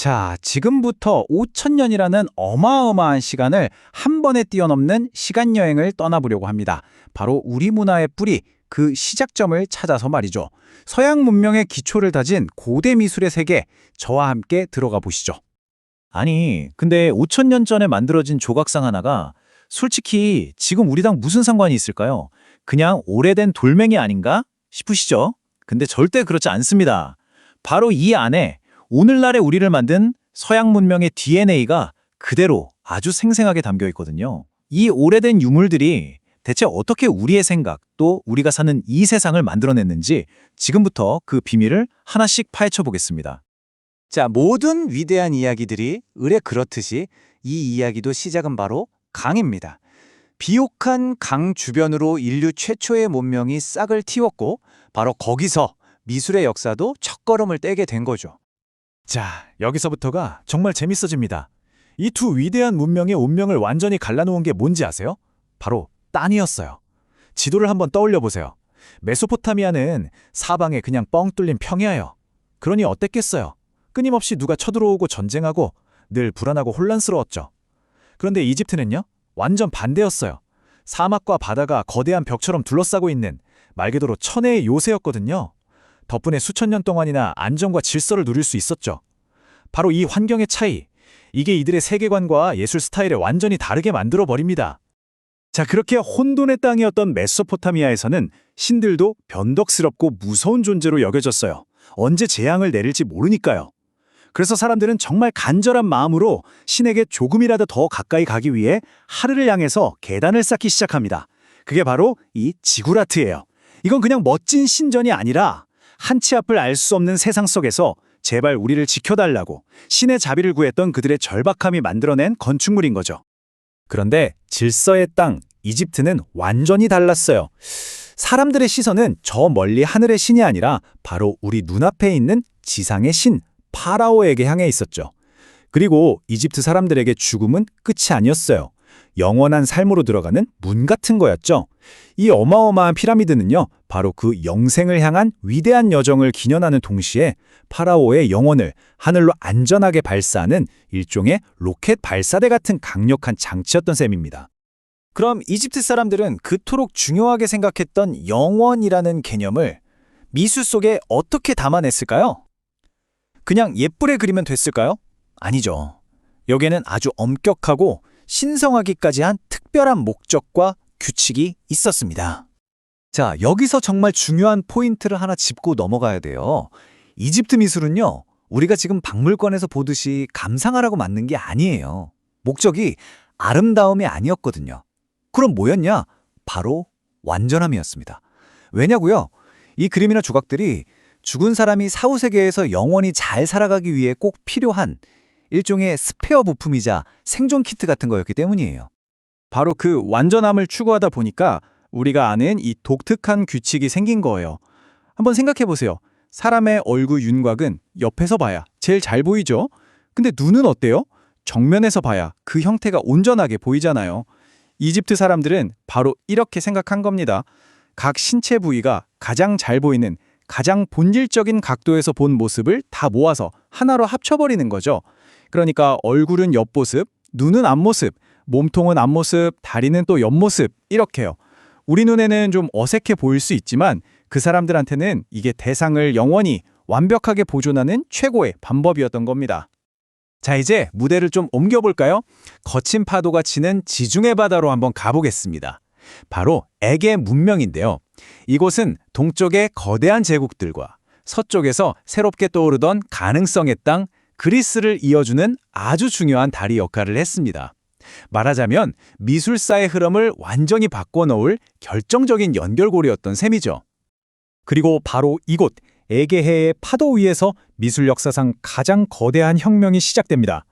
자, 지금부터 5천년이라는 어마어마한 시간을 한 번에 뛰어넘는 시간여행을 떠나보려고 합니다. 바로 우리 문화의 뿌리, 그 시작점을 찾아서 말이죠. 서양 문명의 기초를 다진 고대 미술의 세계, 저와 함께 들어가 보시죠. 아니, 근데 5천 년 전에 만들어진 조각상 하나가 솔직히 지금 우리랑 무슨 상관이 있을까요? 그냥 오래된 돌멩이 아닌가 싶으시죠? 근데 절대 그렇지 않습니다. 바로 이 안에 오늘날의 우리를 만든 서양 문명의 DNA가 그대로 아주 생생하게 담겨 있거든요. 이 오래된 유물들이 대체 어떻게 우리의 생각, 또 우리가 사는 이 세상을 만들어냈는지 지금부터 그 비밀을 하나씩 파헤쳐 보겠습니다. 자, 모든 위대한 이야기들이 을에 그렇듯이 이 이야기도 시작은 바로 강입니다. 비옥한 강 주변으로 인류 최초의 문명이 싹을 틔웠고 바로 거기서 미술의 역사도 첫걸음을 떼게 된 거죠. 자, 여기서부터가 정말 재밌어집니다. 이 두 위대한 문명의 운명을 완전히 갈라놓은 게 뭔지 아세요? 바로 땅이었어요. 지도를 한번 떠올려 보세요. 메소포타미아는 사방에 그냥 뻥 뚫린 평야예요. 그러니 어땠겠어요? 끊임없이 누가 쳐들어오고 전쟁하고 늘 불안하고 혼란스러웠죠. 그런데 이집트는요? 완전 반대였어요. 사막과 바다가 거대한 벽처럼 둘러싸고 있는 말 그대로 천혜의 요새였거든요. 덕분에 수천 년 동안이나 안정과 질서를 누릴 수 있었죠. 바로 이 환경의 차이, 이게 이들의 세계관과 예술 스타일을 완전히 다르게 만들어버립니다. 자, 그렇게 혼돈의 땅이었던 메소포타미아에서는 신들도 변덕스럽고 무서운 존재로 여겨졌어요. 언제 재앙을 내릴지 모르니까요. 그래서 사람들은 정말 간절한 마음으로 신에게 조금이라도 더 가까이 가기 위해 하늘을 향해서 계단을 쌓기 시작합니다. 그게 바로 이 지구라트예요. 이건 그냥 멋진 신전이 아니라 한치 앞을 알 수 없는 세상 속에서 제발 우리를 지켜달라고 신의 자비를 구했던 그들의 절박함이 만들어낸 건축물인 거죠. 그런데 질서의 땅, 이집트는 완전히 달랐어요. 사람들의 시선은 저 멀리 하늘의 신이 아니라 바로 우리 눈앞에 있는 지상의 신, 파라오에게 향해 있었죠. 그리고 이집트 사람들에게 죽음은 끝이 아니었어요. 영원한 삶으로 들어가는 문 같은 거였죠. 이 어마어마한 피라미드는요, 바로 그 영생을 향한 위대한 여정을 기념하는 동시에 파라오의 영혼을 하늘로 안전하게 발사하는 일종의 로켓 발사대 같은 강력한 장치였던 셈입니다. 그럼 이집트 사람들은 그토록 중요하게 생각했던 영원이라는 개념을 미술 속에 어떻게 담아냈을까요? 그냥 예쁘게 그리면 됐을까요? 아니죠. 여기에는 아주 엄격하고 신성하기까지 한 특별한 목적과 규칙이 있었습니다. 자, 여기서 정말 중요한 포인트를 하나 짚고 넘어가야 돼요. 이집트 미술은요, 우리가 지금 박물관에서 보듯이 감상하라고 만든 게 아니에요. 목적이 아름다움이 아니었거든요. 그럼 뭐였냐? 바로 완전함이었습니다. 왜냐고요? 이 그림이나 조각들이 죽은 사람이 사후세계에서 영원히 잘 살아가기 위해 꼭 필요한 일종의 스페어 부품이자 생존 키트 같은 거였기 때문이에요. 바로 그 완전함을 추구하다 보니까 우리가 아는 이 독특한 규칙이 생긴 거예요. 한번 생각해 보세요. 사람의 얼굴 윤곽은 옆에서 봐야 제일 잘 보이죠? 근데 눈은 어때요? 정면에서 봐야 그 형태가 온전하게 보이잖아요. 이집트 사람들은 바로 이렇게 생각한 겁니다. 각 신체 부위가 가장 잘 보이는 가장 본질적인 각도에서 본 모습을 다 모아서 하나로 합쳐버리는 거죠. 그러니까 얼굴은 옆모습, 눈은 앞모습, 몸통은 앞모습, 다리는 또 옆모습, 이렇게요. 우리 눈에는 좀 어색해 보일 수 있지만 그 사람들한테는 이게 대상을 영원히 완벽하게 보존하는 최고의 방법이었던 겁니다. 자, 이제 무대를 좀 옮겨볼까요? 거친 파도가 치는 지중해 바다로 한번 가보겠습니다. 바로 에게 문명인데요. 이곳은 동쪽의 거대한 제국들과 서쪽에서 새롭게 떠오르던 가능성의 땅 그리스를 이어주는 아주 중요한 다리 역할을 했습니다. 말하자면 미술사의 흐름을 완전히 바꿔놓을 결정적인 연결고리였던 셈이죠. 그리고 바로 이곳 에게해의 파도 위에서 미술 역사상 가장 거대한 혁명이 시작됩니다.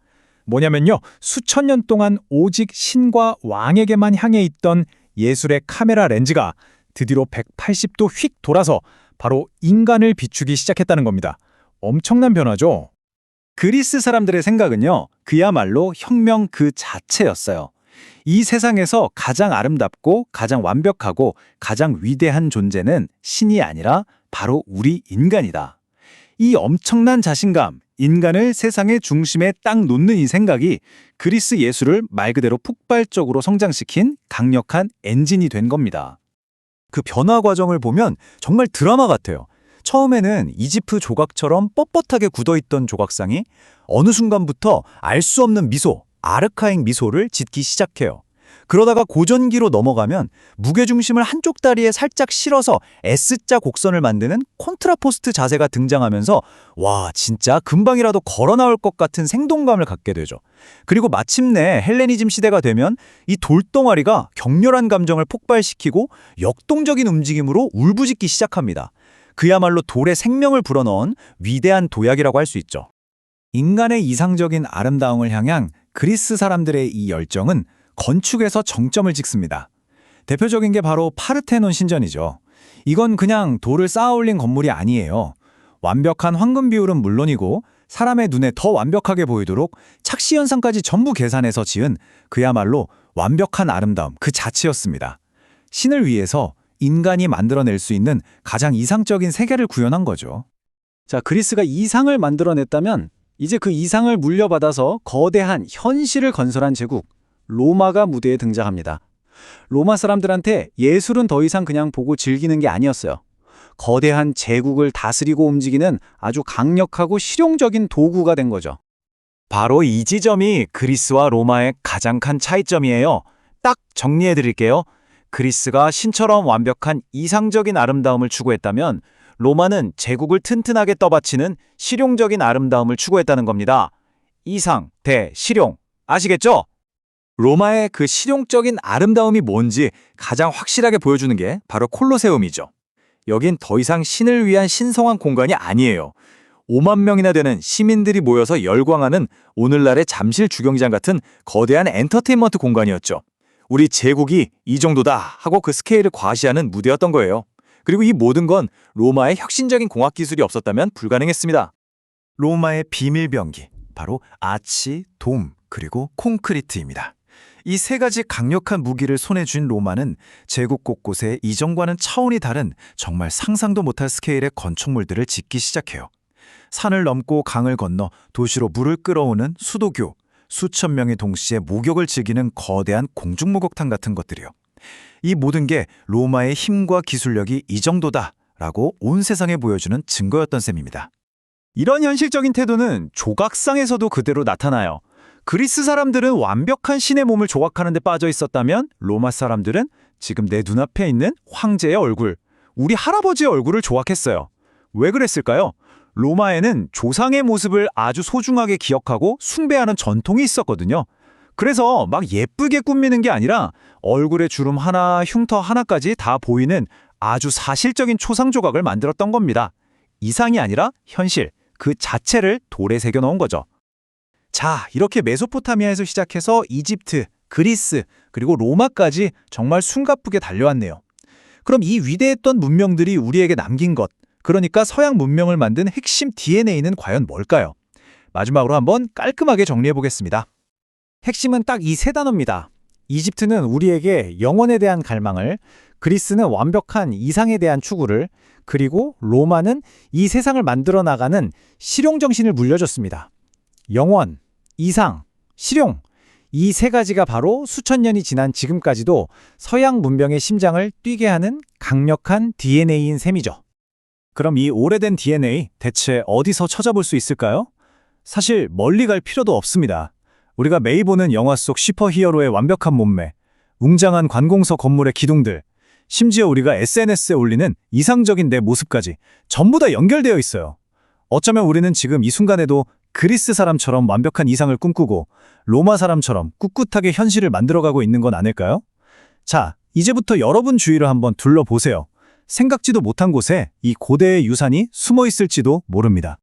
뭐냐면요, 수천 년 동안 오직 신과 왕에게만 향해 있던 예술의 카메라 렌즈가 드디어 180도 휙 돌아서 바로 인간을 비추기 시작했다는 겁니다. 엄청난 변화죠. 그리스 사람들의 생각은요, 그야말로 혁명 그 자체였어요. 이 세상에서 가장 아름답고 가장 완벽하고 가장 위대한 존재는 신이 아니라 바로 우리 인간이다. 이 엄청난 자신감, 인간을 세상의 중심에 딱 놓는 이 생각이 그리스 예술을 말 그대로 폭발적으로 성장시킨 강력한 엔진이 된 겁니다. 그 변화 과정을 보면 정말 드라마 같아요. 처음에는 이집트 조각처럼 뻣뻣하게 굳어있던 조각상이 어느 순간부터 알 수 없는 미소, 아르카잉 미소를 짓기 시작해요. 그러다가 고전기로 넘어가면 무게중심을 한쪽 다리에 살짝 실어서 S자 곡선을 만드는 콘트라포스트 자세가 등장하면서 와, 진짜 금방이라도 걸어 나올 것 같은 생동감을 갖게 되죠. 그리고 마침내 헬레니즘 시대가 되면 이 돌덩어리가 격렬한 감정을 폭발시키고 역동적인 움직임으로 울부짖기 시작합니다. 그야말로 돌에 생명을 불어넣은 위대한 도약이라고 할 수 있죠. 인간의 이상적인 아름다움을 향한 그리스 사람들의 이 열정은 건축에서 정점을 찍습니다. 대표적인 게 바로 파르테논 신전이죠. 이건 그냥 돌을 쌓아 올린 건물이 아니에요. 완벽한 황금 비율은 물론이고 사람의 눈에 더 완벽하게 보이도록 착시 현상까지 전부 계산해서 지은 그야말로 완벽한 아름다움 그 자체였습니다. 신을 위해서 인간이 만들어낼 수 있는 가장 이상적인 세계를 구현한 거죠. 자, 그리스가 이상을 만들어냈다면 이제 그 이상을 물려받아서 거대한 현실을 건설한 제국, 로마가 무대에 등장합니다. 로마 사람들한테 예술은 더 이상 그냥 보고 즐기는 게 아니었어요. 거대한 제국을 다스리고 움직이는 아주 강력하고 실용적인 도구가 된 거죠. 바로 이 지점이 그리스와 로마의 가장 큰 차이점이에요. 딱 정리해 드릴게요. 그리스가 신처럼 완벽한 이상적인 아름다움을 추구했다면 로마는 제국을 튼튼하게 떠받치는 실용적인 아름다움을 추구했다는 겁니다. 이상 대 실용. 아시겠죠? 로마의 그 실용적인 아름다움이 뭔지 가장 확실하게 보여주는 게 바로 콜로세움이죠. 여긴 더 이상 신을 위한 신성한 공간이 아니에요. 5만 명이나 되는 시민들이 모여서 열광하는 오늘날의 잠실 주경기장 같은 거대한 엔터테인먼트 공간이었죠. 우리 제국이 이 정도다 하고 그 스케일을 과시하는 무대였던 거예요. 그리고 이 모든 건 로마의 혁신적인 공학 기술이 없었다면 불가능했습니다. 로마의 비밀병기, 바로 아치, 돔, 그리고 콘크리트입니다. 이 세 가지 강력한 무기를 손에 쥔 로마는 제국 곳곳에 이전과는 차원이 다른 정말 상상도 못할 스케일의 건축물들을 짓기 시작해요. 산을 넘고 강을 건너 도시로 물을 끌어오는 수도교, 수천 명이 동시에 목욕을 즐기는 거대한 공중목욕탕 같은 것들이요. 이 모든 게 로마의 힘과 기술력이 이 정도다라고 온 세상에 보여주는 증거였던 셈입니다. 이런 현실적인 태도는 조각상에서도 그대로 나타나요. 그리스 사람들은 완벽한 신의 몸을 조각하는 데 빠져 있었다면 로마 사람들은 지금 내 눈앞에 있는 황제의 얼굴, 우리 할아버지의 얼굴을 조각했어요. 왜 그랬을까요? 로마에는 조상의 모습을 아주 소중하게 기억하고 숭배하는 전통이 있었거든요. 그래서 막 예쁘게 꾸미는 게 아니라 얼굴에 주름 하나, 흉터 하나까지 다 보이는 아주 사실적인 초상 조각을 만들었던 겁니다. 이상이 아니라 현실, 그 자체를 돌에 새겨놓은 거죠. 자, 이렇게 메소포타미아에서 시작해서 이집트, 그리스, 그리고 로마까지 정말 숨가쁘게 달려왔네요. 그럼 이 위대했던 문명들이 우리에게 남긴 것, 그러니까 서양 문명을 만든 핵심 DNA는 과연 뭘까요? 마지막으로 한번 깔끔하게 정리해 보겠습니다. 핵심은 딱 이 세 단어입니다. 이집트는 우리에게 영원에 대한 갈망을, 그리스는 완벽한 이상에 대한 추구를, 그리고 로마는 이 세상을 만들어 나가는 실용정신을 물려줬습니다. 영원, 이상, 실용, 이 세 가지가 바로 수천 년이 지난 지금까지도 서양 문명의 심장을 뛰게 하는 강력한 DNA인 셈이죠. 그럼 이 오래된 DNA 대체 어디서 찾아볼 수 있을까요? 사실 멀리 갈 필요도 없습니다. 우리가 매일 보는 영화 속 슈퍼히어로의 완벽한 몸매, 웅장한 관공서 건물의 기둥들, 심지어 우리가 SNS에 올리는 이상적인 내 모습까지 전부 다 연결되어 있어요. 어쩌면 우리는 지금 이 순간에도 그리스 사람처럼 완벽한 이상을 꿈꾸고 로마 사람처럼 꿋꿋하게 현실을 만들어가고 있는 건 아닐까요? 자, 이제부터 여러분 주위를 한번 둘러보세요. 생각지도 못한 곳에 이 고대의 유산이 숨어 있을지도 모릅니다.